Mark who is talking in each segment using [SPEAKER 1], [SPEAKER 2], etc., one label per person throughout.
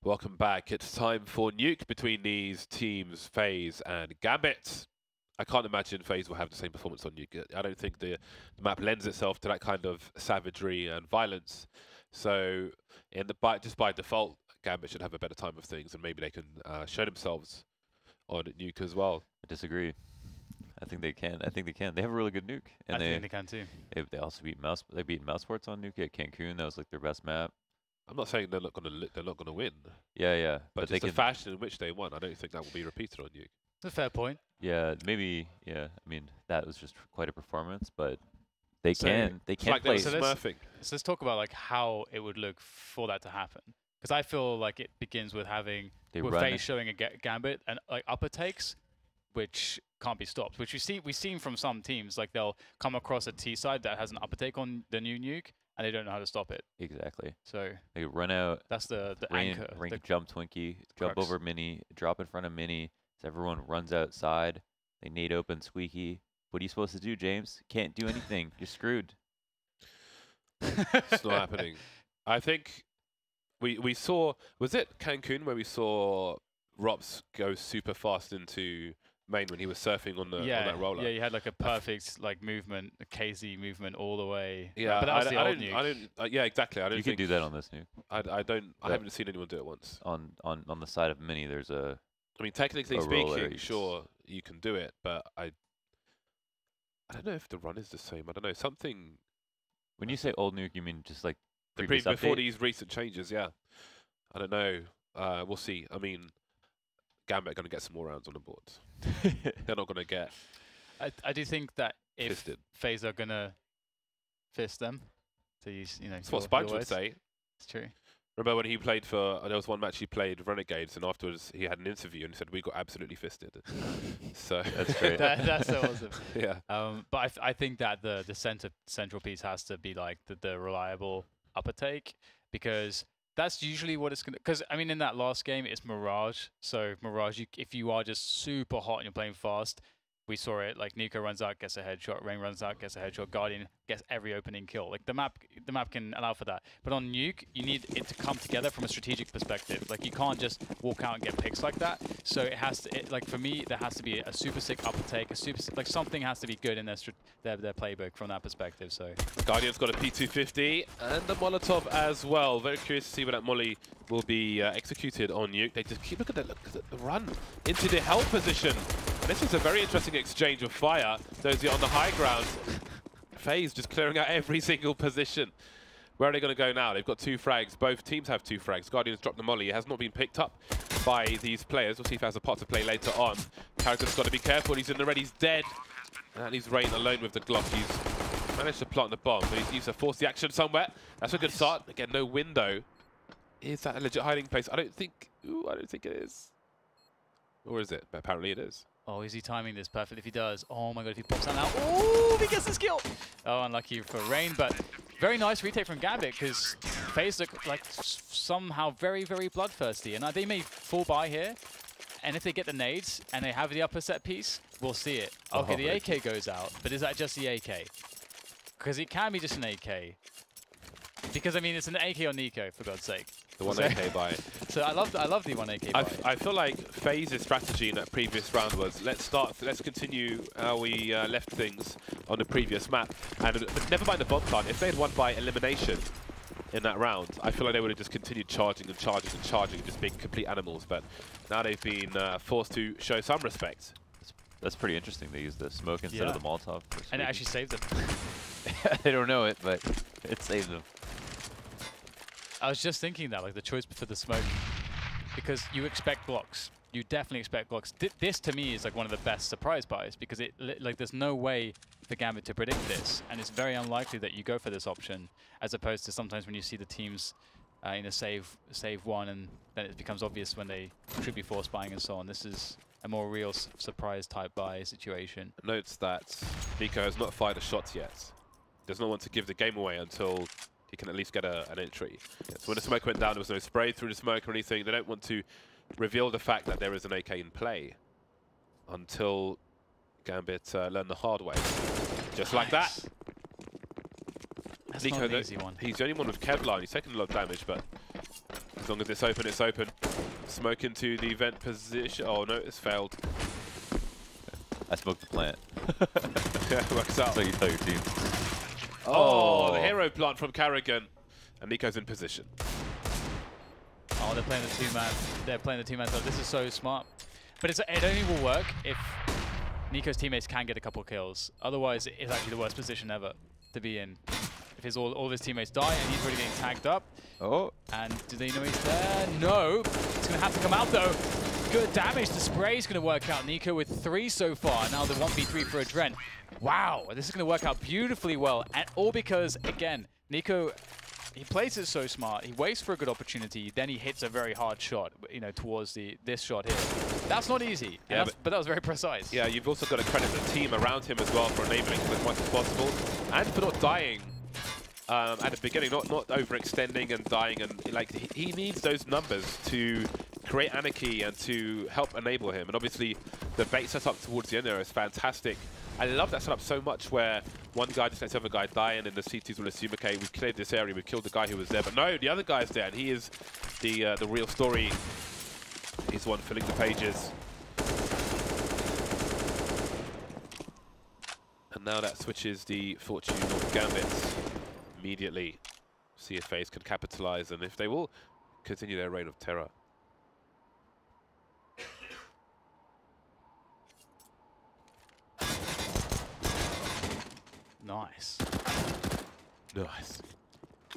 [SPEAKER 1] Welcome back. It's time for Nuke between these teams, Faze and Gambit. I can't imagine Faze will have the same performance on Nuke. I don't think the map lends itself to that kind of savagery and violence. So, just by default, Gambit should have a better time of things, and maybe they can show themselves on Nuke as well.
[SPEAKER 2] I disagree. I think they can. I think they can. They have a really good Nuke, and
[SPEAKER 3] I think they can too.
[SPEAKER 2] They also beat Mouse. They beat Mousesports on Nuke at Cancun. That was like their best map.
[SPEAKER 1] I'm not saying they're not gonna win.
[SPEAKER 2] Yeah.
[SPEAKER 1] But just the fashion in which they won, I don't think that will be repeated on Nuke.
[SPEAKER 3] That's a fair point.
[SPEAKER 2] Yeah, maybe. Yeah, I mean that was just quite a performance, but they can. They can
[SPEAKER 1] like
[SPEAKER 2] play.
[SPEAKER 1] So
[SPEAKER 3] let's talk about like how it would look for that to happen. Because I feel like it begins with having Faze showing a Gambit and like upper takes, which can't be stopped. Which we've seen from some teams, like they'll come across a T side that has an upper take on the new Nuke, and they don't know how to stop it.
[SPEAKER 2] Exactly.
[SPEAKER 3] So
[SPEAKER 2] they run out.
[SPEAKER 3] That's the anchor.
[SPEAKER 2] Jump Twinkie, jump over Mini, drop in front of Mini. So everyone runs outside. They nade open Squeaky. What are you supposed to do, James? Can't do anything. You're screwed.
[SPEAKER 1] It's not happening. I think we saw, was it Cancun where we saw Rops go super fast into main when he was surfing on that roller?
[SPEAKER 3] Yeah, he had like a perfect like movement, a KZ movement all the way.
[SPEAKER 1] Yeah,
[SPEAKER 3] but that was the old Nuke.
[SPEAKER 1] Yeah, exactly. I don't.
[SPEAKER 2] You can do that on this Nuke.
[SPEAKER 1] I haven't seen anyone do it once.
[SPEAKER 2] On the side of Mini, there's a.
[SPEAKER 1] I mean, technically speaking, sure you can do it, but I don't know if the run is the same. I don't know, something.
[SPEAKER 2] When you say old Nuke, you mean just like
[SPEAKER 1] before these recent changes? Yeah, I don't know. We'll see. I mean, Gambit are going to get some more rounds on the board. They're not going to get.
[SPEAKER 3] I do think that if
[SPEAKER 1] fisted.
[SPEAKER 3] FaZe are going to fist them, to use
[SPEAKER 1] that's what Spikes would say.
[SPEAKER 3] It's true.
[SPEAKER 1] Remember when he played for, there was one match he played Renegades, and afterwards he had an interview and he said, we got absolutely fisted. So
[SPEAKER 2] that's great.
[SPEAKER 3] That's so awesome.
[SPEAKER 1] Yeah.
[SPEAKER 3] But I think that the central piece has to be like the reliable upper take, because that's usually what it's going to, because I mean in that last game it's Mirage. So Mirage, if you are just super hot and you're playing fast, we saw it, like Nico runs out, gets a headshot, Rain runs out, gets a headshot, Guardian gets every opening kill. Like the map can allow for that. But on Nuke, you need it to come together from a strategic perspective. Like you can't just walk out and get picks like that. So it has to, like for me, there has to be a super sick upper take, like something has to be good in their playbook from that perspective. So
[SPEAKER 1] Guardian's got a P250 and a Molotov as well. Very curious to see where that molly will be executed on Nuke. They just keep look at the run into the hell position. And this is a very interesting exchange of fire. Those on the high ground. Faze just clearing out every single position. Where are they going to go now? They've got 2 frags. Both teams have 2 frags. Guardian's dropped the molly. It has not been picked up by these players. We'll see if he has a part to play later on. Carrington's got to be careful. He's in the red. He's dead. And that leaves Rain alone with the Glock. He's managed to plant the bomb, but he's used to force the action somewhere. That's a good start. Again, no window. Is that a legit hiding place? I don't think it is. Or is it? But apparently it is.
[SPEAKER 3] Oh, is he timing this perfect? If he does, oh my god, if he pops that now, oh, he gets the skill! Oh, unlucky for Rain, but very nice retake from Gambit, because FaZe look like somehow very, very bloodthirsty, and they may fall by here, and if they get the nades, and they have the upper set piece, we'll see it. Okay, the AK goes out, but is that just the AK? Because it can be just an AK. Because, I mean, it's an AK on Nico, for God's sake.
[SPEAKER 1] The 1 AK buy.
[SPEAKER 3] So I love the 1 AK buy. I
[SPEAKER 1] feel like FaZe's strategy in that previous round was let's continue how we left things on the previous map, and never mind the bomb plant. If they had won by elimination in that round, I feel like they would have just continued charging and charging and charging, just being complete animals. But now they've been forced to show some respect.
[SPEAKER 2] That's pretty interesting. They used the smoke instead of the Molotov.
[SPEAKER 3] And it actually saved them.
[SPEAKER 2] They don't know it, but it saved them.
[SPEAKER 3] I was just thinking that, like the choice for the smoke, because you expect blocks. You definitely expect blocks. This to me is like one of the best surprise buys, because like there's no way for Gambit to predict this, and it's very unlikely that you go for this option, as opposed to sometimes when you see the teams in a save one, and then it becomes obvious when they should be force buying and so on. This is a more real surprise type buy situation.
[SPEAKER 1] Notes that Nico has not fired a shot yet. Does not want to give the game away until he can at least get an entry. So when the smoke went down, there was no spray through the smoke or anything. They don't want to reveal the fact that there is an AK in play until Gambit learn the hard way. Just like that.
[SPEAKER 3] That's
[SPEAKER 1] Nico,
[SPEAKER 3] not an easy one.
[SPEAKER 1] He's the only one with Kevlar. He's taken a lot of damage, but As long as it's open, it's open. Smoke into the vent position. Oh no, it's failed.
[SPEAKER 2] I smoked the plant.
[SPEAKER 1] Yeah, it works out.
[SPEAKER 2] So you tell your team.
[SPEAKER 1] Oh, the hero plant from Carrigan. And Nico's in position.
[SPEAKER 3] Oh, they're playing the two-man. They're playing the two-man. So this is so smart. But it only will work if Nico's teammates can get a couple kills. Otherwise, it's actually the worst position ever to be in. If all of his teammates die and he's already getting tagged up.
[SPEAKER 2] Oh.
[SPEAKER 3] And do they know he's there? No. It's going to have to come out, though. Good damage. The spray is going to work out. Nico with 3 so far. Now the 1v3 for Adren. Wow. This is going to work out beautifully well. And all because, again, Nico, he plays it so smart. He waits for a good opportunity. Then he hits a very hard shot, you know, towards this shot here. That's not easy.
[SPEAKER 1] Yeah,
[SPEAKER 3] but that was very precise.
[SPEAKER 1] Yeah, you've also got to credit the team around him as well for enabling him as much as possible. And for not dying. At the beginning, not overextending and dying, and like he needs those numbers to create anarchy and to help enable him. And obviously, the bait setup towards the end there is fantastic. I love that setup so much, where one guy just lets the other guy die, and then the C2s will assume, okay, we've cleared this area, we've killed the guy who was there. But no, the other guy's there, and he is the real story. He's the one filling the pages. And now that switches the fortune of Gambit. Immediately, see if FaZe can capitalize, and if they will continue their reign of terror.
[SPEAKER 3] Nice.
[SPEAKER 1] Nice.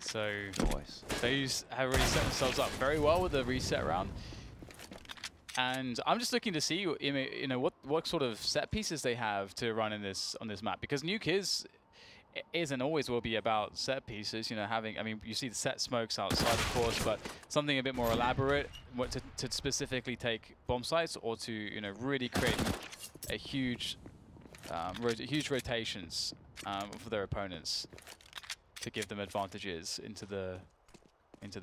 [SPEAKER 3] So
[SPEAKER 2] Nice.
[SPEAKER 3] FaZe have already set themselves up very well with the reset round. And I'm just looking to see, you know, what sort of set pieces they have to run in on this map, because Nuke is and always will be about set pieces, you know, having, I mean, you see the set smokes outside, of course, but something a bit more elaborate, to specifically take bomb sites, or to, you know, really create a huge rotations for their opponents to give them advantages into the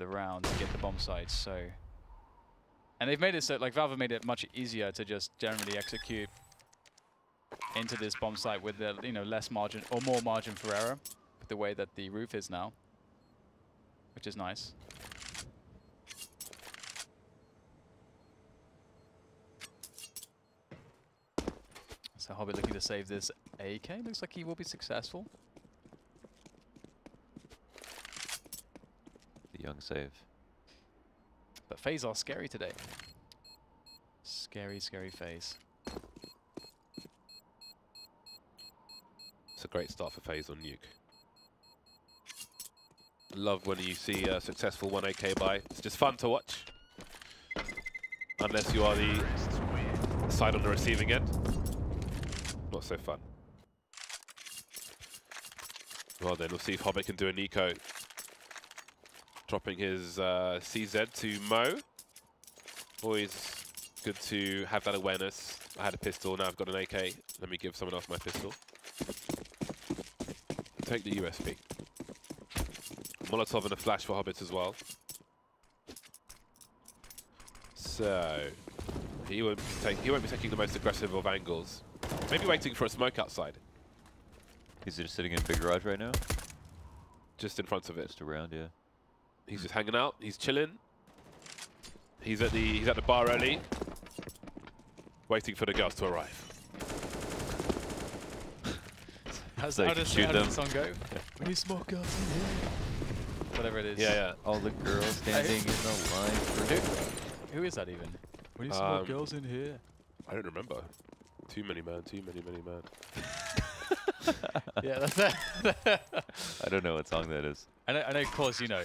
[SPEAKER 3] round to get the bomb sites. So, and they've made it so, like, Valve have made it much easier to just generally execute into this bomb site with the, you know, less margin or more margin for error with the way that the roof is now, which is nice. So Hobbit looking to save this AK. Looks like he will be successful.
[SPEAKER 2] The young save.
[SPEAKER 3] But FaZe are scary today. Scary, scary FaZe.
[SPEAKER 1] It's a great start for FaZe on Nuke. Love when you see a successful 1 AK buy. It's just fun to watch. Unless you are the side on the receiving end. Not so fun. Well then, we'll see if Hobbit can do a Nico. Dropping his CZ to Mo. Always good to have that awareness. I had a pistol, now I've got an AK. Let me give someone else my pistol. Take the USP. Molotov and a flash for Hobbit as well. So he won't be taking the most aggressive of angles. Maybe waiting for a smoke outside.
[SPEAKER 2] He's just sitting in big garage right now?
[SPEAKER 1] Just in front of it.
[SPEAKER 2] Just around, yeah.
[SPEAKER 1] He's just hanging out, he's chilling. He's at the bar early. Waiting for the girls to arrive.
[SPEAKER 3] How does
[SPEAKER 2] shoot them.
[SPEAKER 3] the song go? We need more girls in here. Whatever it is.
[SPEAKER 1] Yeah, yeah.
[SPEAKER 2] All the girls standing in the line for
[SPEAKER 3] Who is that even? We need some more girls in here.
[SPEAKER 1] I don't remember. Too many man.
[SPEAKER 3] Yeah, that's it.
[SPEAKER 2] I don't know what song that is.
[SPEAKER 3] I know, of course, you know.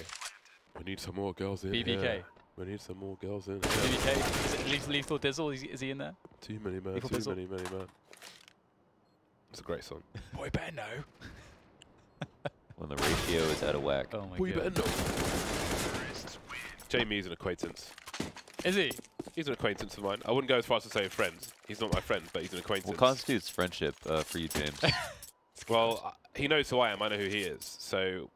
[SPEAKER 1] We need some more girls in
[SPEAKER 3] BBK.
[SPEAKER 1] here. We need some more girls in here.
[SPEAKER 3] BBK. Is it Lethal Dizzle? Is he in there?
[SPEAKER 1] Too many man.
[SPEAKER 3] Lethal
[SPEAKER 1] Too
[SPEAKER 3] Dizzle.
[SPEAKER 1] many man. It's a great song.
[SPEAKER 3] Boy, better know.
[SPEAKER 2] When the ratio is out of whack.
[SPEAKER 3] Oh my
[SPEAKER 1] We
[SPEAKER 3] god.
[SPEAKER 1] better know. Jamie's an acquaintance.
[SPEAKER 3] Is he?
[SPEAKER 1] He's an acquaintance of mine. I wouldn't go as far as to say friends. He's not my friend, but he's an acquaintance.
[SPEAKER 2] What constitutes friendship for you, James?
[SPEAKER 1] Well, he knows who I am. I know who he is. So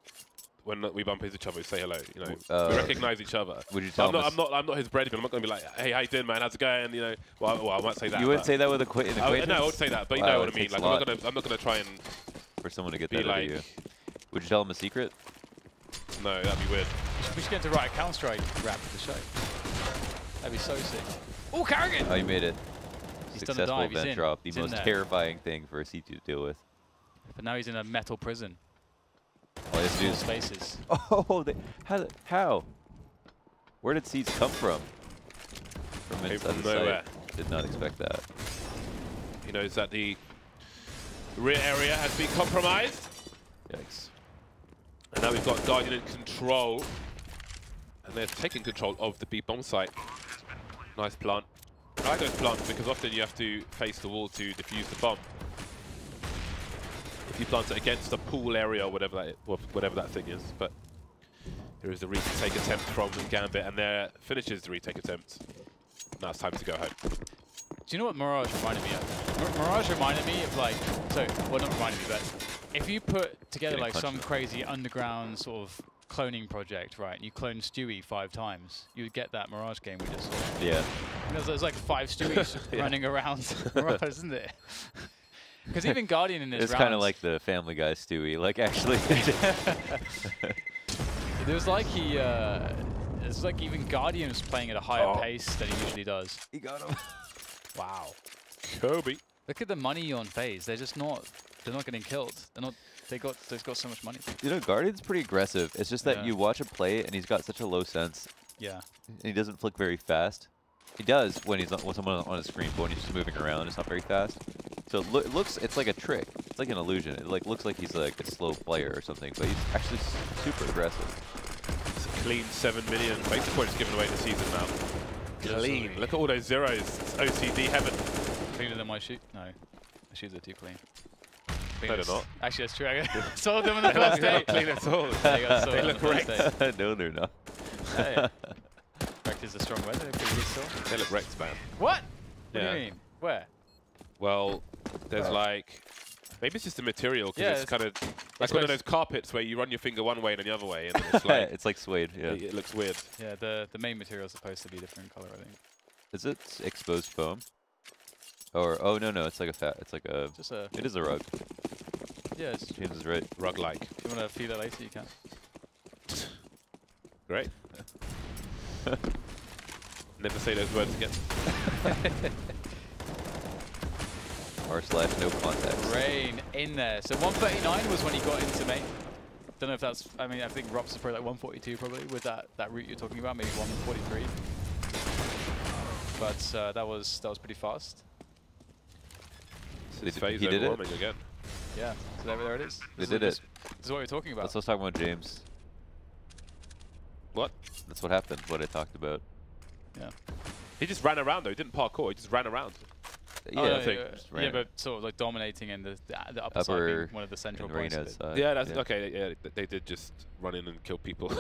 [SPEAKER 1] when we bump into each other, we say hello. You know, we recognize each other.
[SPEAKER 2] Would you tell him?
[SPEAKER 1] I'm not his bread. I'm not going to be like, hey, how you doing, man? How's it going? You know, well, I might say that.
[SPEAKER 2] You wouldn't say that with an acquaintance?
[SPEAKER 1] No, I would say that, but you
[SPEAKER 2] Wow,
[SPEAKER 1] know what
[SPEAKER 2] it
[SPEAKER 1] I mean.
[SPEAKER 2] takes
[SPEAKER 1] Like,
[SPEAKER 2] a lot
[SPEAKER 1] I'm not gonna try and
[SPEAKER 2] for someone to get
[SPEAKER 1] be
[SPEAKER 2] that out
[SPEAKER 1] like.
[SPEAKER 2] of you. Would you tell him a secret?
[SPEAKER 1] No, that'd be weird.
[SPEAKER 3] We should get to write a Counter-Strike rap for the show. That'd be so sick. Oh, Carrigan!
[SPEAKER 2] Oh, you made it.
[SPEAKER 3] He's done a
[SPEAKER 2] Successful
[SPEAKER 3] dive.
[SPEAKER 2] event
[SPEAKER 3] He's
[SPEAKER 2] drop. The
[SPEAKER 3] He's
[SPEAKER 2] most terrifying thing for a C2 to deal with.
[SPEAKER 3] But now he's in a metal prison.
[SPEAKER 2] All you have to do
[SPEAKER 3] Full
[SPEAKER 2] is
[SPEAKER 3] spaces.
[SPEAKER 2] Oh, how? Where did seeds come from? From inside
[SPEAKER 1] from
[SPEAKER 2] the
[SPEAKER 1] nowhere.
[SPEAKER 2] site. Did not expect that.
[SPEAKER 1] He knows that the rear area has been compromised.
[SPEAKER 2] Yikes.
[SPEAKER 1] And now we've got Guardian in control. And they're taking control of the B bomb site. Nice plant. I like those plants because often you have to face the wall to defuse the bomb. If you plant it against a pool area or whatever that thing is. But here is the retake attempt from Gambit, and there finishes the retake attempt. Now it's time to go home.
[SPEAKER 3] Do you know what Mirage reminded me of? Mirage reminded me of like, well not reminded me, but if you put together like some crazy underground sort of cloning project, right, and you clone Stewie 5 times, you would get that Mirage game we just saw.
[SPEAKER 2] Yeah.
[SPEAKER 3] And there's like 5 Stewies running around Mirage, isn't it? Because even Guardian in this
[SPEAKER 2] It's kind of like the Family Guy Stewie, like actually.
[SPEAKER 3] It was like it's like even Guardian was playing at a higher pace than he usually does.
[SPEAKER 2] He got him.
[SPEAKER 3] Wow.
[SPEAKER 1] Kobe.
[SPEAKER 3] Look at the money on Faze. They're just not. They're not getting killed. They're not. They've got so much money.
[SPEAKER 2] You know, Guardian's pretty aggressive. It's just that you watch him play and he's got such a low sense.
[SPEAKER 3] Yeah.
[SPEAKER 2] And he doesn't flick very fast. He does when he's with someone on his screen, but when he's just moving around, it's not very fast. So it looks, it's like a trick. It's like an illusion. It like looks like he's like a slow player or something, but he's actually super aggressive.
[SPEAKER 1] It's a clean 7 million base points given away this season now. Clean. Look at all those zeros. It's OCD heaven.
[SPEAKER 3] Cleaner than my shoot? No. My shoots are too clean.
[SPEAKER 1] No, they're not.
[SPEAKER 3] Actually, that's true. I saw them on the first day.
[SPEAKER 1] Not clean at all.
[SPEAKER 3] They
[SPEAKER 1] look correct.
[SPEAKER 2] No, they're not.
[SPEAKER 3] Hey. Correct is a strong word. They're pretty good still.
[SPEAKER 1] They look wrecked, man.
[SPEAKER 3] What? What do you mean? Where?
[SPEAKER 1] Well, there's like... Maybe it's just the material, because it's kind of like one of those carpets where you run your finger one way and then the other way, and it's like...
[SPEAKER 2] It's like suede, yeah.
[SPEAKER 1] It looks weird.
[SPEAKER 3] Yeah, the main material is supposed to be a different color, I think.
[SPEAKER 2] Is it exposed foam? Or, oh, no, it's like a it's like a...
[SPEAKER 3] Just a...
[SPEAKER 2] It is a rug.
[SPEAKER 3] Yeah, it's...
[SPEAKER 2] James is right.
[SPEAKER 1] Rug-like.
[SPEAKER 3] If you want to feel it later, you can.
[SPEAKER 1] Great. Never say those words again.
[SPEAKER 2] R/no context.
[SPEAKER 3] Rain in there. So 139 was when he got into main. Don't know if that's, I mean, I think Rops is probably like 142 probably with that route you're talking about, maybe 143. But that was pretty fast.
[SPEAKER 1] This Faze
[SPEAKER 2] he did it.
[SPEAKER 1] overwhelming again.
[SPEAKER 3] Yeah, so there it is.
[SPEAKER 2] They did it.
[SPEAKER 3] This is what we're talking about.
[SPEAKER 2] Let's talk about James.
[SPEAKER 1] What?
[SPEAKER 2] That's what happened, what I talked about.
[SPEAKER 3] Yeah.
[SPEAKER 1] He just ran around though, he didn't parkour, he just ran around.
[SPEAKER 2] Yeah,
[SPEAKER 3] yeah, but sort of like dominating in the upper side being one of the central points.
[SPEAKER 1] Yeah, that's okay. Yeah, they did just run in and kill people.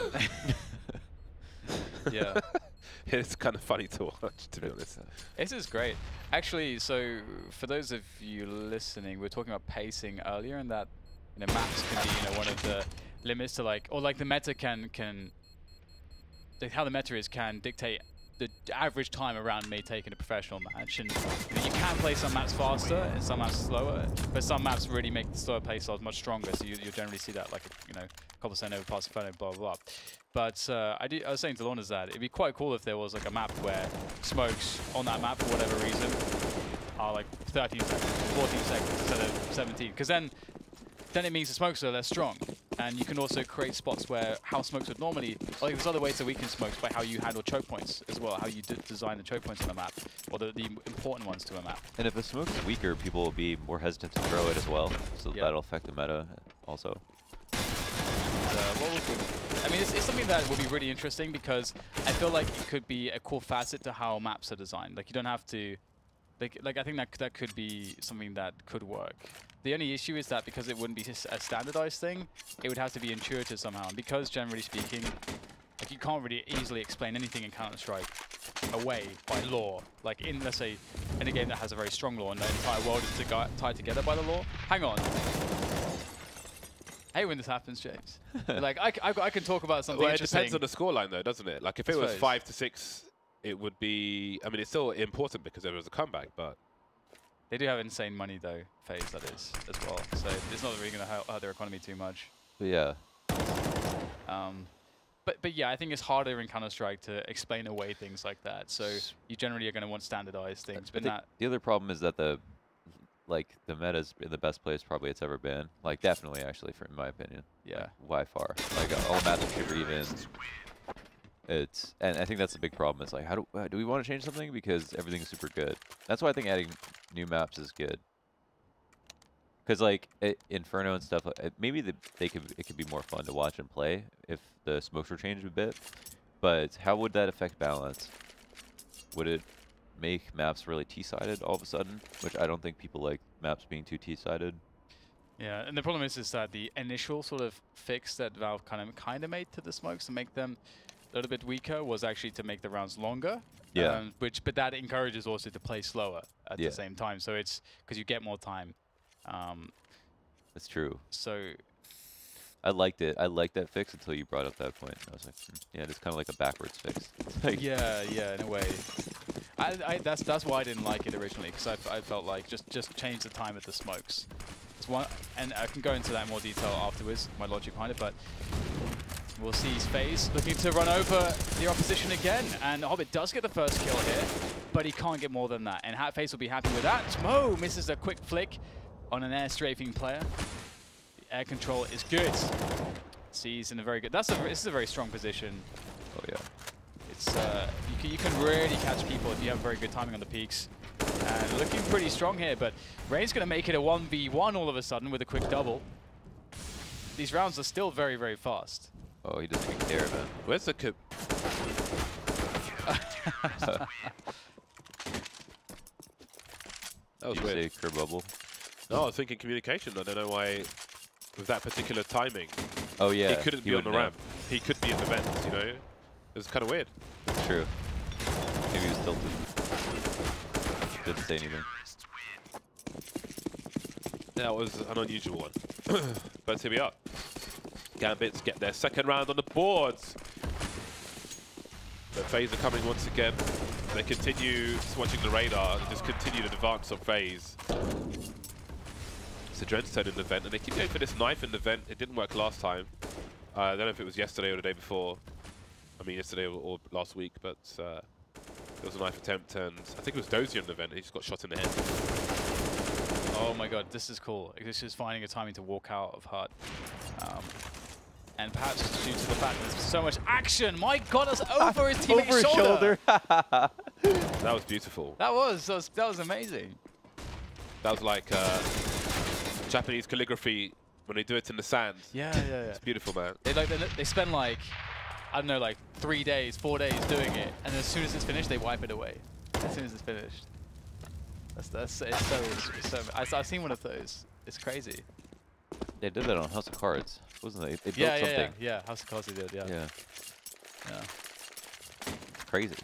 [SPEAKER 3] Yeah,
[SPEAKER 1] it's kind of funny to watch, to be honest.
[SPEAKER 3] This is great, actually. So for those of you listening, we were talking about pacing earlier, and that maps can be one of the limits to like, or like the meta can how the meta is can dictate the average time around me taking a professional match, and you can play some maps faster and some maps slower, but some maps really make the slower play styles much stronger. So you generally see that like a couple % over past Inferno, blah blah blah. But I was saying to Lorna's that it'd be quite cool if there was like a map where smokes on that map for whatever reason are like 13 seconds, 14 seconds instead of 17, because then it means the smokes are less strong. And you can also create spots where how smokes would normally, like there's other ways to weaken smokes by how you handle choke points as well, how you design the choke points on the map, or the important ones to a map.
[SPEAKER 2] And if a smoke is weaker, people will be more hesitant to throw it as well, so that'll affect the meta also.
[SPEAKER 3] I mean, it's something that would be really interesting because I feel like it could be a cool facet to how maps are designed. Like you don't have to, like I think that could be something that could work. The only issue is that because it wouldn't be a standardized thing, it would have to be intuitive somehow. And because generally speaking, like you can't really easily explain anything in Counter-Strike away by law. Like in, let's say, in a game that has a very strong law and the entire world is tied together by the law. Hang on. I hate when this happens, James. Like I can talk about something interesting.
[SPEAKER 1] It depends on the scoreline though, doesn't it? Like if it was 5-6, it would be. I mean, it's still important because there was a comeback, but.
[SPEAKER 3] They do have insane money though, Faze, that is, as well. So it's not really going to hurt their economy too much.
[SPEAKER 2] But yeah.
[SPEAKER 3] But yeah, I think it's harder in Counter-Strike to explain away things like that. So you generally are going to want standardized things. But
[SPEAKER 2] the other problem is that the meta's in the best place probably it's ever been. Like definitely, actually, in my opinion.
[SPEAKER 3] Yeah.
[SPEAKER 2] Like, by far. Like all maps are super even. And I think that's the big problem. It's like, how do we want to change something because everything's super good? That's why I think adding new maps is good. Because like Inferno and stuff, maybe it could be more fun to watch and play if the smokes were changed a bit. But how would that affect balance? Would it make maps really T-sided all of a sudden? Which I don't think people like maps being too T-sided.
[SPEAKER 3] Yeah, and the problem is that the initial sort of fix that Valve kind of made to the smokes to make them a little bit weaker was actually to make the rounds longer.
[SPEAKER 2] Yeah.
[SPEAKER 3] But that encourages also to play slower at the same time. So it's because you get more time.
[SPEAKER 2] That's true.
[SPEAKER 3] So
[SPEAKER 2] I liked it. I liked that fix until you brought up that point. I was like, yeah, it's kind of like a backwards fix. Like
[SPEAKER 3] yeah, in a way. That's why I didn't like it originally, because I felt like just change the time at the smokes. It's one, and I can go into that in more detail afterwards, my logic behind it, but we'll see Faze looking to run over the opposition again, and Hobbit does get the first kill here, but he can't get more than that, and Faze will be happy with that. Mo misses a quick flick on an air strafing player. The air control is good. He's in a very good. This is a very strong position.
[SPEAKER 2] Oh yeah.
[SPEAKER 3] It's you can really catch people if you have very good timing on the peaks. And looking pretty strong here, but Rain's going to make it a 1v1 all of a sudden with a quick double. These rounds are still very, very fast.
[SPEAKER 2] Oh, he doesn't even care, man.
[SPEAKER 1] Where's the kid?
[SPEAKER 2] That
[SPEAKER 1] was
[SPEAKER 2] Did you
[SPEAKER 1] weird.
[SPEAKER 2] say Kerbubble?
[SPEAKER 1] No, I was thinking communication. I don't know why, with that particular timing.
[SPEAKER 2] Oh yeah.
[SPEAKER 1] He couldn't be on the ramp. He could be in the vents, you know? It was kind of weird.
[SPEAKER 2] True. Maybe he was tilted. Didn't say anything.
[SPEAKER 1] That was an unusual one. But here we are. Gambits get their second round on the boards. The Faze are coming once again. They continue watching the radar and just continue to advance on Faze. It's a Dreadstone in the vent, and they keep going for this knife in the vent. It didn't work last time. I don't know if it was yesterday or the day before. I mean, yesterday or last week, but there was a knife attempt, and I think it was Dozier in the vent. He just got shot in the head.
[SPEAKER 3] Oh my god, this is cool. This is finding a timing to walk out of Hut. And perhaps due to the fact that there's so much action. My god, that's over his teammate's shoulder.
[SPEAKER 1] That was beautiful.
[SPEAKER 3] That was amazing.
[SPEAKER 1] That was like Japanese calligraphy when they do it in the sand.
[SPEAKER 3] Yeah.
[SPEAKER 1] It's beautiful, man.
[SPEAKER 3] They spend like, I don't know, like 3 days, 4 days doing it, and as soon as it's finished, they wipe it away. As soon as it's finished. I've seen one of those. It's crazy.
[SPEAKER 2] They did that on House of Cards, wasn't they? They built something.
[SPEAKER 3] Yeah. House of Cards they did. Yeah.
[SPEAKER 2] It's crazy.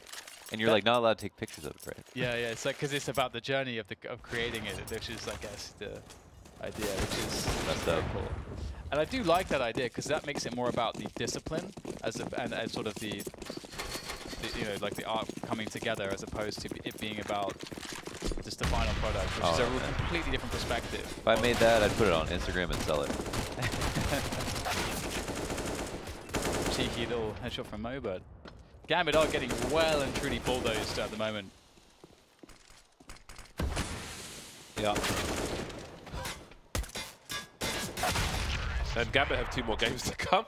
[SPEAKER 2] And you're like not allowed to take pictures of it, right?
[SPEAKER 3] Yeah. It's like because it's about the journey of creating it, which is, I guess, the idea, which is very cool. And I do like that idea because that makes it more about the discipline and sort of the you know, like the art coming together as opposed to it being about just the final product, which is a completely different perspective.
[SPEAKER 2] If I made that, I'd put it on Instagram and sell it.
[SPEAKER 3] Cheeky little headshot from Mo, but Gambit are getting well and truly bulldozed at the moment.
[SPEAKER 1] Yeah. And Gambit have 2 more games to come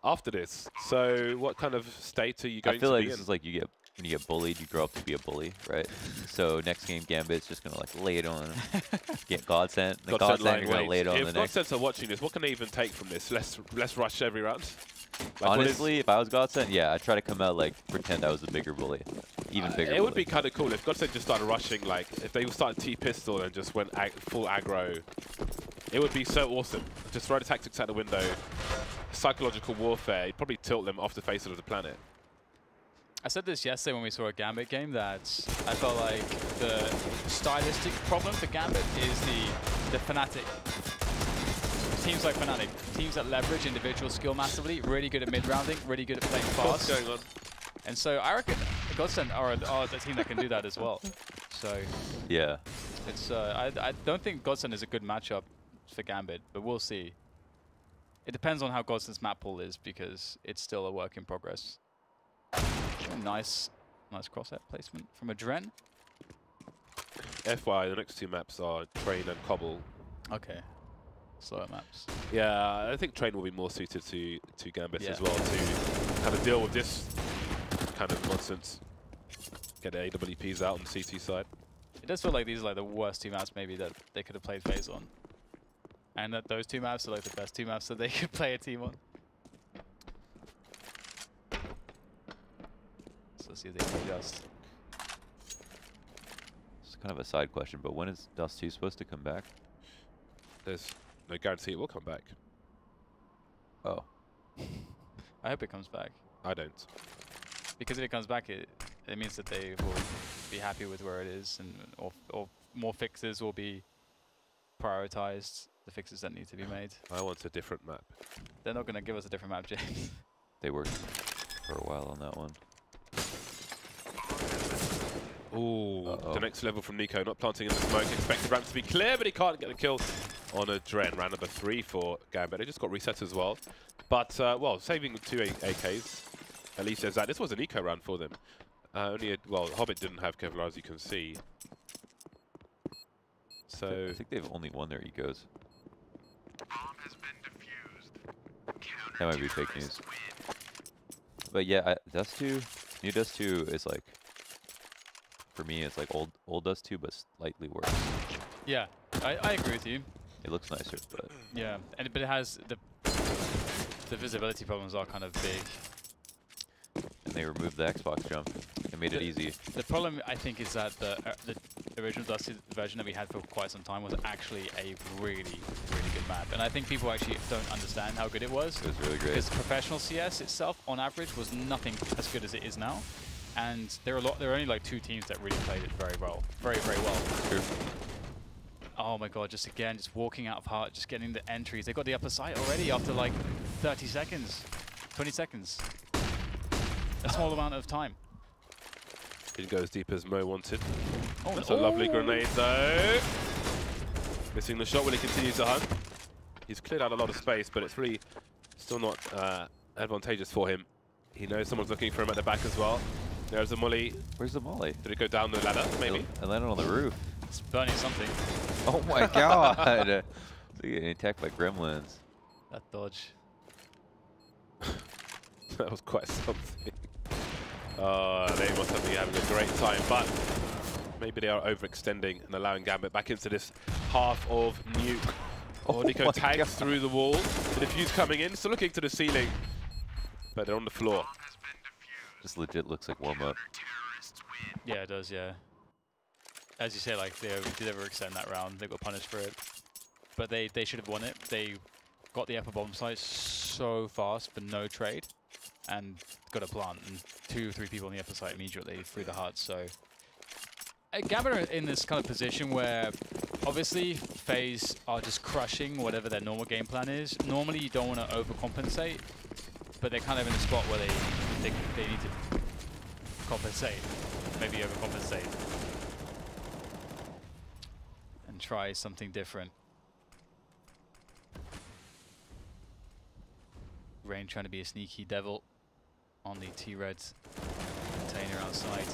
[SPEAKER 1] after this. So what kind of state are you going to be in?
[SPEAKER 2] I feel like this is like when you get bullied, you grow up to be a bully, right? So next game, Gambit's just going to like lay it on. Get Godsent. The Godsent, you're going to lay it on the next.
[SPEAKER 1] If Godsents are watching this, what can they even take from this? Let's rush every round. Like
[SPEAKER 2] honestly, if I was Godsent, yeah, I'd try to come out like pretend I was the bigger bully. Even bigger
[SPEAKER 1] It would be kind of cool if Godsent just started rushing, like if they started T-pistol and just went full aggro. It would be so awesome. Just throw the tactics out the window. Psychological warfare. You'd probably tilt them off the face of the planet.
[SPEAKER 3] I said this yesterday when we saw a Gambit game that I felt like the stylistic problem for Gambit is the Fnatic. Teams like Fnatic, teams that leverage individual skill massively, really good at mid-rounding, really good at playing fast.
[SPEAKER 1] What's going on?
[SPEAKER 3] And so I reckon Godsent are a team that can do that as well. So
[SPEAKER 2] yeah,
[SPEAKER 3] it's I don't think Godsent is a good matchup for Gambit, but we'll see. It depends on how Godson's map pool is because it's still a work in progress. Nice crosshair placement from a Dren.
[SPEAKER 1] FYI, the next two maps are Train and Cobble.
[SPEAKER 3] Okay. Slower maps.
[SPEAKER 1] Yeah, I think Train will be more suited to Gambit
[SPEAKER 3] Yeah.
[SPEAKER 1] as well to kind of deal with this kind of nonsense. Get the AWPs out on the CT side.
[SPEAKER 3] It does feel like these are like the worst two maps maybe that they could have played Faze on. And that those two maps are like the best two maps that they could play a team on. So let's see if they can adjust.
[SPEAKER 2] It's kind of a side question, but when is Dust 2 supposed to come back?
[SPEAKER 1] There's no guarantee it will come back.
[SPEAKER 2] Oh.
[SPEAKER 3] I hope it comes back.
[SPEAKER 1] I don't.
[SPEAKER 3] Because if it comes back, it means that they will be happy with where it is, and or more fixes will be prioritized. The fixes that need to be made.
[SPEAKER 1] I want a different map.
[SPEAKER 3] They're not going to give us a different map, James.
[SPEAKER 2] They worked for a while on that one.
[SPEAKER 1] Ooh, the next level from Nico, not planting in the smoke. Expected ramp to be clear, but he can't get a kill on a Dren. Round number 3 for Gambit. They just got reset as well. But, well, saving 2 AKs. At least there's that. This was an eco round for them. Well, Hobbit didn't have Kevlar, as you can see. So
[SPEAKER 2] I think they've only won their ecos. That might be fake news. But yeah, Dust 2, new Dust 2 is like, for me, it's like old Dust 2, but slightly worse.
[SPEAKER 3] Yeah, I agree with you.
[SPEAKER 2] It looks nicer, but
[SPEAKER 3] Yeah, but it has the visibility problems are kind of big.
[SPEAKER 2] and they removed the Xbox jump. They made it easy.
[SPEAKER 3] The problem, I think, is that the original Dusty version that we had for quite some time was actually a really, really good map. And I think people actually don't understand how good it was.
[SPEAKER 2] It was really great.
[SPEAKER 3] Because professional CS itself, on average, was nothing as good as it is now. And there are only like 2 teams that really played it very well. Very, very well.
[SPEAKER 2] True.
[SPEAKER 3] Oh my god, just walking out of heart, just getting the entries. They got the upper side already after like 30 seconds, 20 seconds. A small amount of time.
[SPEAKER 1] didn't go as deep as Mo wanted.
[SPEAKER 3] Oh,
[SPEAKER 1] That's a lovely grenade though. Missing the shot. Will he continue to hunt? He's cleared out a lot of space, but it's really still not advantageous for him. He knows someone's looking for him at the back as well. There's a molly.
[SPEAKER 2] Where's the molly?
[SPEAKER 1] Did it go down the ladder, maybe?
[SPEAKER 2] I landed on the roof.
[SPEAKER 3] It's burning something.
[SPEAKER 2] Oh my god! It's like getting attacked by gremlins.
[SPEAKER 3] That dodge.
[SPEAKER 1] That was quite something. They must have been having a great time, but maybe they are overextending and allowing Gambit back into this half of Nuke. Oh, Nico tags through the wall. The defuse coming in, still looking to the ceiling, but they're on the floor.
[SPEAKER 2] This legit looks like warm-up.
[SPEAKER 3] Yeah, it does, yeah. As you say, like, they did overextend that round. They got punished for it. But they should have won it. They got the upper bomb site so fast for no trade and got a plant and 2 or 3 people on the upper site immediately through the hut. So Gambit are in this kind of position where obviously FaZe are just crushing whatever their normal game plan is. Normally you don't want to overcompensate, but they're kind of in a spot where they need to compensate, maybe overcompensate, and try something different. Rain trying to be a sneaky devil on the T-Red container outside.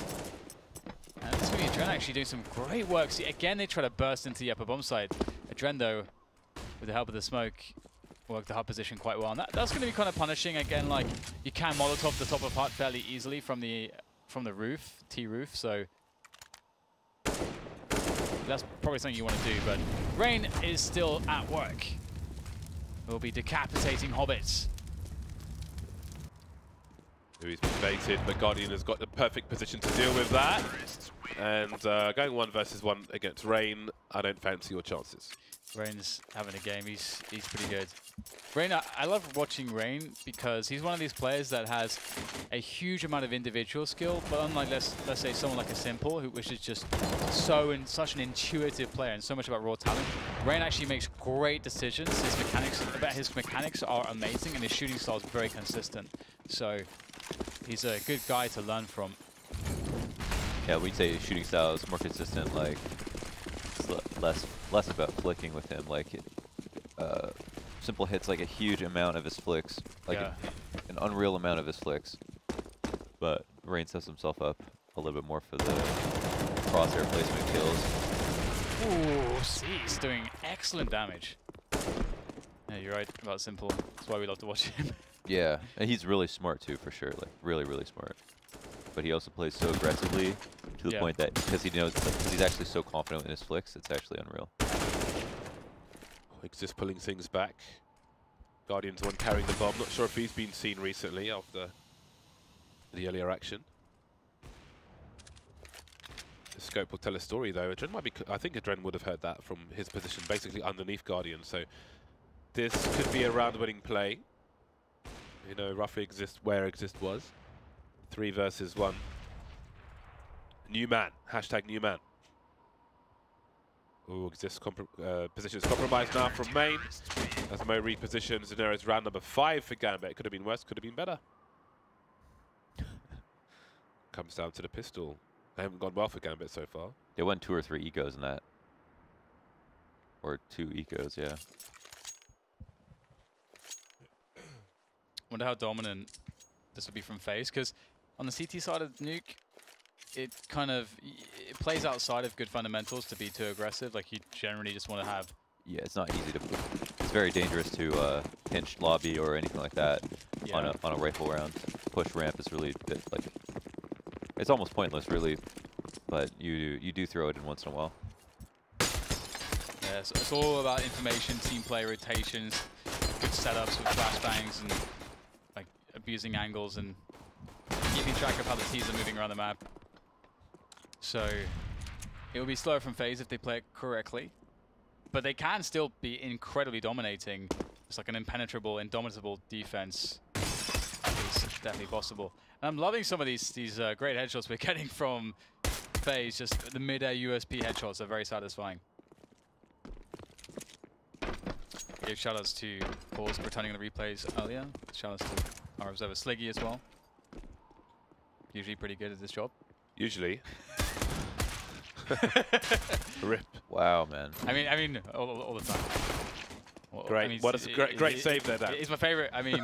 [SPEAKER 3] And this is going to be Adren actually doing some great work. See, again, they try to burst into the upper bomb side. Adren, though, with the help of the smoke, worked the hut position quite well. And that's going to be kind of punishing. Again, like, you can Molotov the top of hut fairly easily from the roof, T-roof, so that's probably something you want to do. But Rain is still at work. We'll be decapitating hobbits.
[SPEAKER 1] He's been baited, but Guardian has got the perfect position to deal with that. And going 1 versus 1 against Rain, I don't fancy your chances.
[SPEAKER 3] Rain's having a game. He's pretty good. Rain, I love watching Rain because he's one of these players that has a huge amount of individual skill, but unlike let's say someone like a Simple, which is just such an intuitive player and so much about raw talent, Rain actually makes great decisions. His mechanics are amazing, and his shooting style is very consistent. So he's a good guy to learn from.
[SPEAKER 2] Yeah, we'd say his shooting style is more consistent. Like, it's less about flicking with him. Like, Simple hits like a huge amount of his flicks, like an unreal amount of his flicks. But Rain sets himself up a little bit more for the crosshair placement kills.
[SPEAKER 3] Ooh, he's doing excellent damage. Yeah, you're right about Simple. That's why we love to watch him.
[SPEAKER 2] Yeah, and he's really smart too, for sure. Like really, really smart. But he also plays so aggressively to the point that because he knows, because he's actually so confident in his flicks, it's actually unreal.
[SPEAKER 1] He's just pulling things back. Guardian's the one carrying the bomb. Not sure if he's been seen recently after the earlier action. The scope will tell a story though. Adren might be. I think Adren would have heard that from his position, basically underneath Guardian. So this could be a round-winning play. You know, roughly where Exist was. 3 versus 1. New man. Hashtag new man. Ooh, Exist position is compromised now from main. As Mo repositions, Zenero's round number 5 for Gambit. It could have been worse, could have been better. Comes down to the pistol. They haven't gone well for Gambit so far.
[SPEAKER 2] They won 2 or 3 ecos in that. Or 2 ecos, yeah.
[SPEAKER 3] Wonder how dominant this would be from Faze, because on the CT side of Nuke, it plays outside of good fundamentals to be too aggressive. Like you generally just want to have.
[SPEAKER 2] Yeah, it's not easy to. It's very dangerous to pinch lobby or anything like that on a rifle round. Push ramp is really like it's almost pointless, really. But you do throw it in once in a while.
[SPEAKER 3] Yeah, so it's all about information, team play, rotations, good setups with flashbangs and like abusing angles and keeping track of how the T's are moving around the map. So it will be slower from Faze if they play it correctly, but they can still be incredibly dominating. It's like an impenetrable, indomitable defense is definitely possible. And I'm loving some of these great headshots we're getting from Faze. Just the mid-air USP headshots are very satisfying. Give shoutouts to Faze for returning on the replays earlier. Shoutouts to our observer Sliggy as well. Usually pretty good at this job.
[SPEAKER 1] Usually. Rip.
[SPEAKER 2] Wow, man.
[SPEAKER 3] I mean, all the time. Well,
[SPEAKER 1] great.
[SPEAKER 3] I mean,
[SPEAKER 1] What a great save there, Dan.
[SPEAKER 3] He's my favorite. I mean,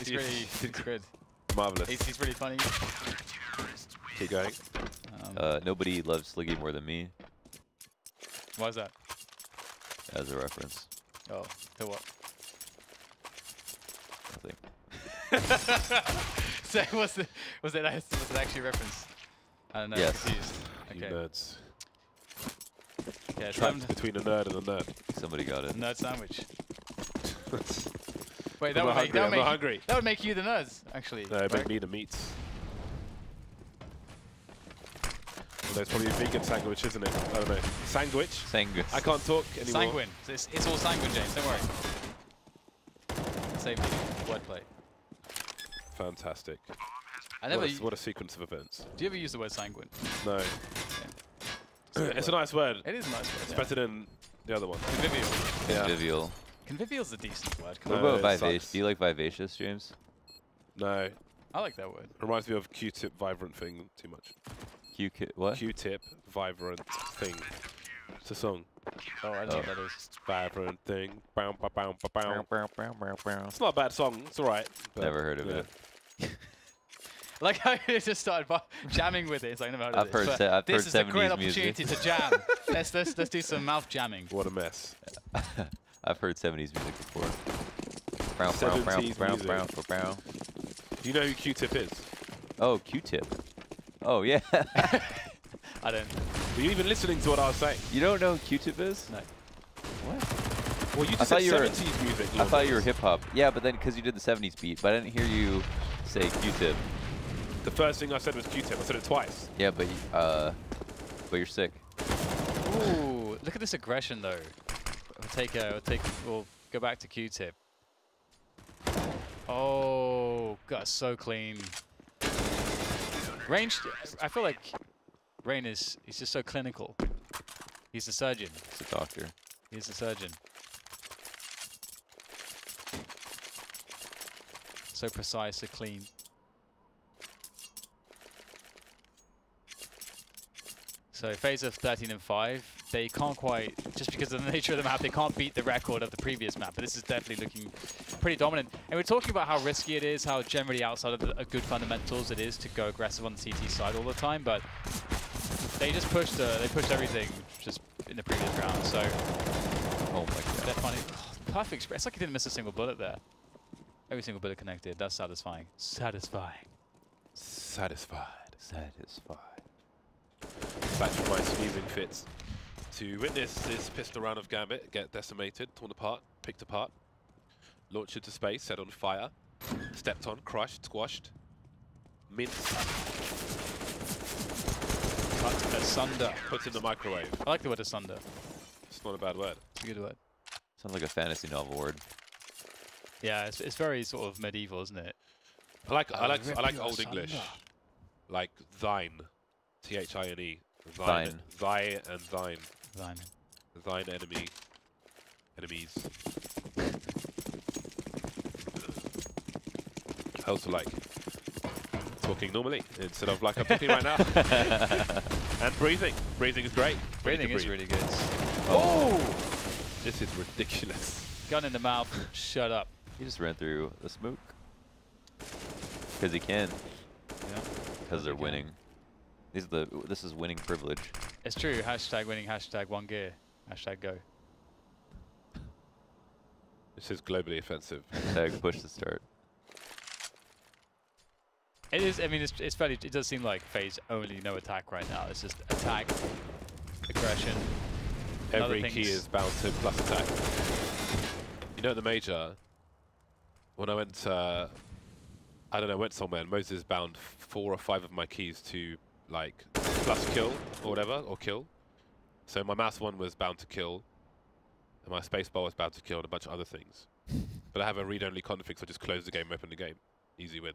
[SPEAKER 3] he's good.
[SPEAKER 1] Marvelous.
[SPEAKER 3] He's really funny.
[SPEAKER 1] Keep going.
[SPEAKER 2] Nobody loves Sliggy more than me.
[SPEAKER 3] Why is that?
[SPEAKER 2] As a reference.
[SPEAKER 3] Oh, to what?
[SPEAKER 2] Nothing.
[SPEAKER 3] So was it actually a reference? I don't know.
[SPEAKER 2] Yes.
[SPEAKER 3] Confused.
[SPEAKER 1] You
[SPEAKER 3] Okay.
[SPEAKER 1] nerds.
[SPEAKER 3] Yeah,
[SPEAKER 1] Trapped between a nerd and a nerd.
[SPEAKER 2] Somebody got it.
[SPEAKER 3] nerd sandwich. Wait,
[SPEAKER 1] I'm not hungry.
[SPEAKER 3] That would make you the nerds, actually.
[SPEAKER 1] No, make me the meats. Well, there's probably a vegan sandwich, isn't it? I don't know. Sandwich?
[SPEAKER 2] Sanguis.
[SPEAKER 1] I can't talk anymore.
[SPEAKER 3] Sanguine. It's all sanguine, James. Don't worry. Save me. Wordplay.
[SPEAKER 1] Fantastic. What a sequence of events.
[SPEAKER 3] Do you ever use the word sanguine?
[SPEAKER 1] No.
[SPEAKER 3] Okay.
[SPEAKER 1] It's a nice word.
[SPEAKER 3] It is a nice word.
[SPEAKER 1] It's better than the other one.
[SPEAKER 3] Convivial.
[SPEAKER 1] Yeah.
[SPEAKER 2] Convivial.
[SPEAKER 3] Convivial's a decent word.
[SPEAKER 2] What
[SPEAKER 1] No,
[SPEAKER 2] about
[SPEAKER 1] it
[SPEAKER 2] vivacious?
[SPEAKER 1] sucks.
[SPEAKER 2] Do you like vivacious, James?
[SPEAKER 1] No.
[SPEAKER 3] I like that word.
[SPEAKER 1] Reminds me of Q-tip vibrant thing too much.
[SPEAKER 2] What?
[SPEAKER 1] Q-tip vibrant thing. It's a song.
[SPEAKER 3] Oh, I don't know what that is.
[SPEAKER 1] Vibrant thing. Bow, bow, bow, bow, bow.
[SPEAKER 2] Never
[SPEAKER 1] It's not a bad song. It's alright.
[SPEAKER 2] heard of it.
[SPEAKER 3] Like how you just started jamming with it. It's like I've never heard of this.
[SPEAKER 2] I've heard
[SPEAKER 3] this is a great
[SPEAKER 2] 70s music.
[SPEAKER 3] opportunity to jam. let's do some mouth jamming.
[SPEAKER 1] What a mess.
[SPEAKER 2] I've heard 70s music before.
[SPEAKER 1] 70s music. Do you know who Q-tip is?
[SPEAKER 2] Oh, Q-tip. Oh, yeah.
[SPEAKER 3] I don't.
[SPEAKER 1] Were you even listening to what I was saying?
[SPEAKER 2] You don't know who Q-tip is?
[SPEAKER 3] No.
[SPEAKER 2] What?
[SPEAKER 1] Well, you just said 70s music.
[SPEAKER 2] I thought you were hip-hop. Yeah, but then because you did the 70s beat, but I didn't hear you say Q-tip.
[SPEAKER 1] The first thing I said was Q-tip. I said it twice.
[SPEAKER 2] Yeah, but you're sick.
[SPEAKER 3] Ooh, look at this aggression though. We'll go back to Q-tip. Oh, God, so clean. Range, I feel like Rain he's just so clinical. He's a surgeon.
[SPEAKER 2] He's a doctor.
[SPEAKER 3] He's a surgeon. So precise, so clean. So FaZe of 13-5. They can't quite, just because of the nature of the map, they can't beat the record of the previous map. But this is definitely looking pretty dominant. And we're talking about how risky it is, how generally outside of the good fundamentals it is to go aggressive on the CT side all the time. But they just pushed, they pushed everything just in the previous round. So,
[SPEAKER 2] Oh my god.
[SPEAKER 3] they're funny. Oh, perfect. It's like he didn't miss a single bullet there. Every single bullet connected. That's satisfying. Satisfying.
[SPEAKER 1] Satisfied.
[SPEAKER 2] Satisfied.
[SPEAKER 1] Back to my sneezing fits. To witness this pistol round of Gambit get decimated, torn apart, picked apart, launched into space, set on fire, stepped on, crushed, squashed, minced,
[SPEAKER 3] Cut asunder.
[SPEAKER 1] put in the microwave.
[SPEAKER 3] I like the word asunder.
[SPEAKER 1] It's not a bad word.
[SPEAKER 3] It's a good word.
[SPEAKER 2] Sounds like a fantasy novel word.
[SPEAKER 3] Yeah, it's very sort of medieval, isn't it?
[SPEAKER 1] I like Old English, like thine, Thine,
[SPEAKER 2] Thine.
[SPEAKER 1] thy and thine,
[SPEAKER 3] Thine.
[SPEAKER 1] thine enemy, enemies. I also like talking normally instead of like I'm talking right now. And breathing. Breathing is great.
[SPEAKER 3] Breathing is really good.
[SPEAKER 1] Oh! This is ridiculous.
[SPEAKER 3] Gun in the mouth. Shut up.
[SPEAKER 2] He just ran through the smoke. Because he can.
[SPEAKER 3] Yeah.
[SPEAKER 2] Because they're winning. This is winning privilege.
[SPEAKER 3] It's true. Hashtag winning. Hashtag one gear. Hashtag go.
[SPEAKER 1] This is globally offensive.
[SPEAKER 2] Tag push to start.
[SPEAKER 3] It is. I mean, it's fairly. It does seem like FaZe only no attack right now. It's just attack, aggression. and other
[SPEAKER 1] Every key
[SPEAKER 3] things.
[SPEAKER 1] is bound to plus attack. You know, at the major, when I went, I don't know, went somewhere, and Moses bound 4 or 5 of my keys to like plus kill or whatever, or kill. So my mouse one was bound to kill, and my spacebar was bound to kill, and a bunch of other things. But I have a read-only config, so I just close the game, open the game, easy win.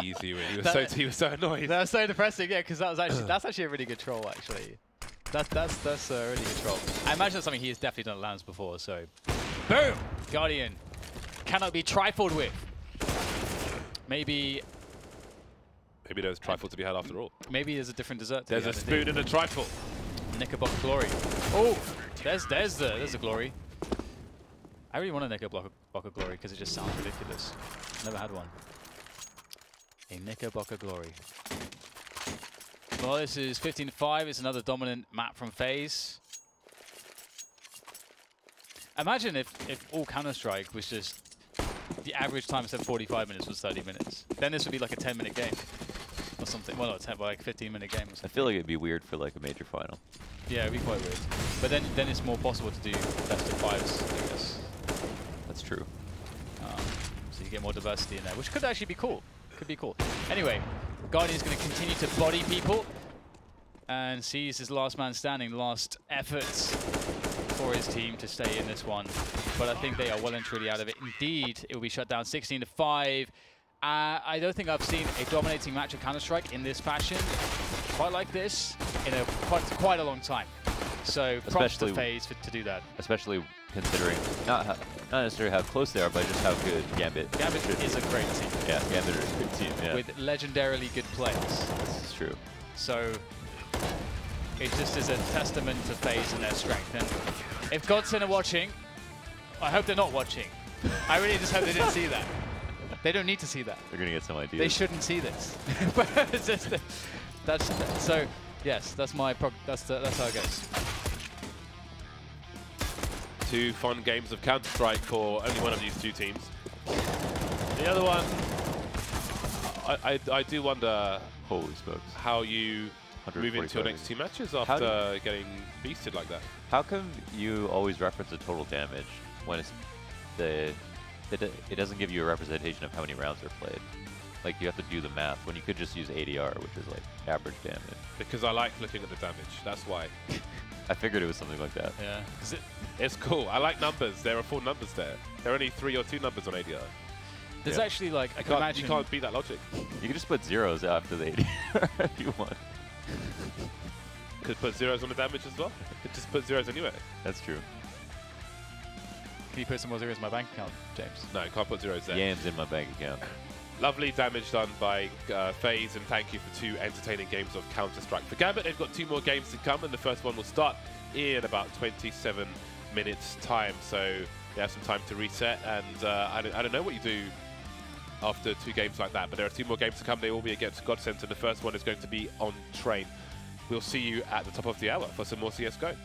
[SPEAKER 1] Easy win. He was so annoyed.
[SPEAKER 3] That was so depressing, yeah, because that's actually a really good troll, actually. That's a really good troll. I imagine that's something he has definitely done at LANs before, so. Boom! Guardian. Cannot be trifled with. Maybe
[SPEAKER 1] there's trifle to be had after all.
[SPEAKER 3] maybe there's a different dessert.
[SPEAKER 1] There's a spoon and a trifle.
[SPEAKER 3] Knickerbocker glory. Oh, there's the glory. I really want a Knickerbocker glory because it just sounds ridiculous. Never had one. A Knickerbocker glory. Well, this is 15-5. It's another dominant map from FaZe. Imagine if all Counter-Strike was just the average time instead of 45 minutes was 30 minutes. Then this would be like a 10-minute game or something. Well, not 10, but like a 15-minute game or something.
[SPEAKER 2] I feel like it'd be weird for like a major final.
[SPEAKER 3] Yeah, it'd be quite weird. But then it's more possible to do best of 5s, I guess.
[SPEAKER 2] That's true.
[SPEAKER 3] So you get more diversity in there, which could actually be cool. Could be cool. Anyway, Guardian's going to continue to body people and seize his last man standing, last efforts for his team to stay in this one. But I think they are well and truly out of it. Indeed, it will be shut down 16-5. I don't think I've seen a dominating match of Counter-Strike in this fashion, quite like this, in quite a long time. So props to FaZe to do that.
[SPEAKER 2] Especially considering not necessarily how close they are, but just how good Gambit
[SPEAKER 3] is a great team.
[SPEAKER 2] Yeah, Gambit is a good team. Yeah,
[SPEAKER 3] with legendarily good players.
[SPEAKER 2] this is true.
[SPEAKER 3] So it just is a testament to FaZe and their strength. And if Godson are watching, I hope they're not watching. I really just hope they didn't see that. They don't need to see that.
[SPEAKER 2] They're gonna get some ideas.
[SPEAKER 3] They shouldn't see this. But it's just, so yes, that's how it goes.
[SPEAKER 1] 2 fun games of Counter-Strike for only one of these 2 teams. The other one, I do wonder
[SPEAKER 2] Holy smokes.
[SPEAKER 1] how you move into your next 2 matches after getting beasted like that.
[SPEAKER 2] How come you always reference the total damage when it's it doesn't give you a representation of how many rounds are played? Like, you have to do the math when you could just use ADR, which is like average damage.
[SPEAKER 1] Because I like looking at the damage, that's why.
[SPEAKER 2] I figured it was something like that.
[SPEAKER 3] Yeah.
[SPEAKER 1] It's cool. I like numbers. There are 4 numbers there. There are only 3 or 2 numbers on ADR.
[SPEAKER 3] There's actually like I can imagine
[SPEAKER 1] You can't beat that logic.
[SPEAKER 2] You can just put zeros after the ADR if you want.
[SPEAKER 1] Could put zeros on the damage as well. Could just put zeros anywhere.
[SPEAKER 2] That's true.
[SPEAKER 3] Can you put some more zeros in my bank account, James?
[SPEAKER 1] No, you can't put zeros there.
[SPEAKER 2] Yams in my bank account.
[SPEAKER 1] Lovely damage done by FaZe, and thank you for 2 entertaining games of Counter-Strike. For Gambit, they've got 2 more games to come, and the first one will start in about 27 minutes time. So they have some time to reset, and I don't know what you do after 2 games like that, but there are 2 more games to come. They will be against Godsend, and the first one is going to be on Train. We'll see you at the top of the hour for some more CSGO.